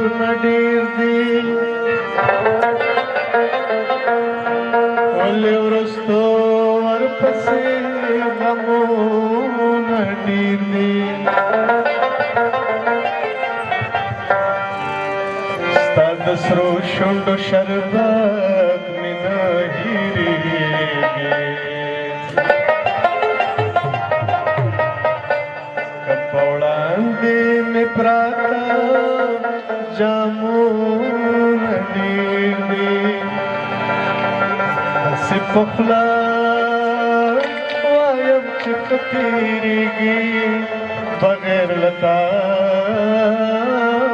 دردونه ډېر دي ولې وروستو ورپسې غمونه ډېر دي ستا د سرو شونډو شربت مې نه هېرېږي که په وړاندې مې پراته جامونه ډېر دي هسې په خوله وایم چې ښه تېرېږي بغیر له تا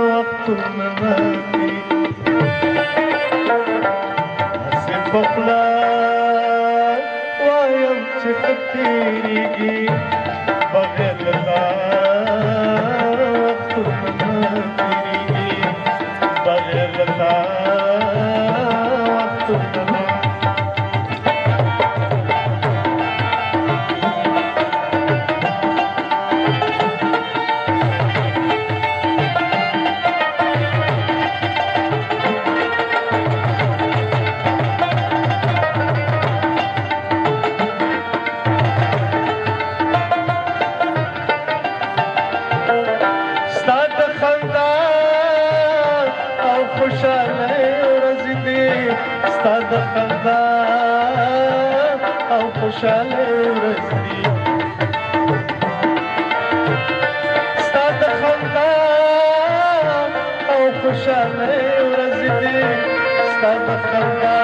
وختونه نه دي هسې په خوله وایم چې ښه تېرېږي بغیر له تا وختونه نه تېرېږي بغیر له تا وختونه نه ستا د خندا او خوشحالۍ ورځ دي ستا د خندا او خوشحالۍ ورځ دي ستا د خندا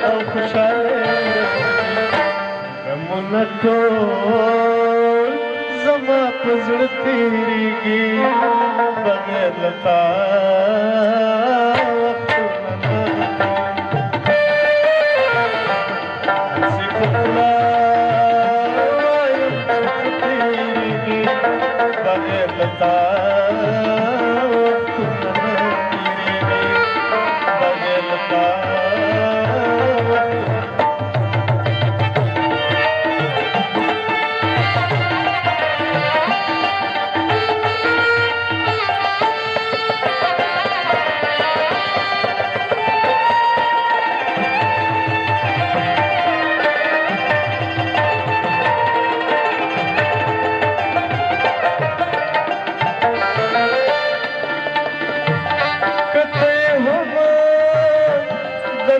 او خوشحالۍ ورځ دي غمونه ټول زما په زړه تېرېږي بغیر له تا بغیر له تا وختونه نه تېرېږي بغیر له تا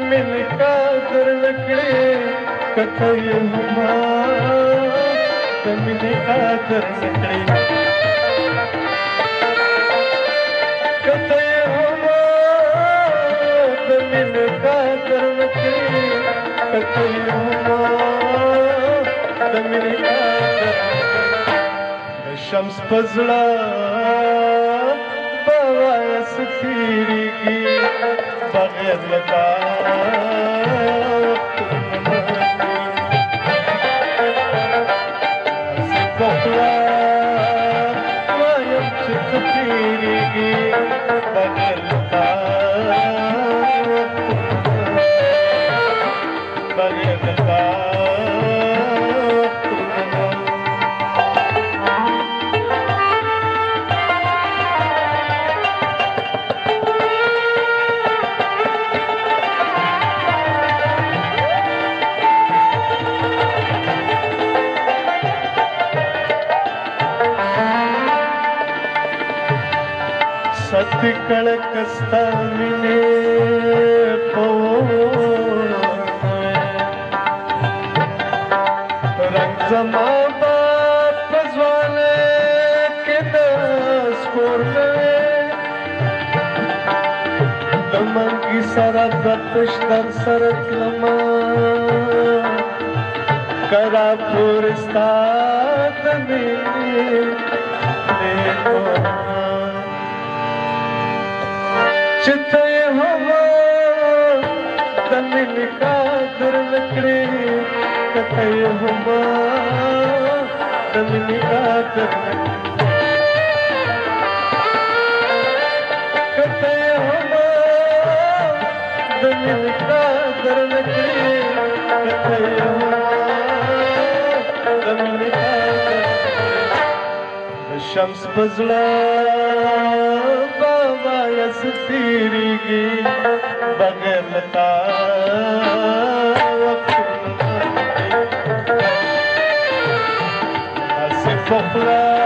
مینې قدر نه کړې که ته یې هما د مینې قدر نه کړې که ته یې هما د مینې قدر نه کړې که ته یې هما د مینې قدر نه کړې د شمس په زړه به وایه څه تېرېږي بغیر له تا په خوله وایم چې څه تېرېږي بغیر له تا بغیر له تا ست کړک ستا مینې په رنګ زما به په ځوانۍ کې د سپوږمۍ د منګي سره د تشتر سره تلمه که راپورې ستا د مینې چې ته یې هوا د مینې قدر نه کړې که ته یې هوا د مینې قدر نه کړې که ته یې هوا د مینې قدر نه کړې که ته یې هوا د مینې قدر نه کړې د شمس په زړه तीरिगी बगैर लता वक्त से फुकरा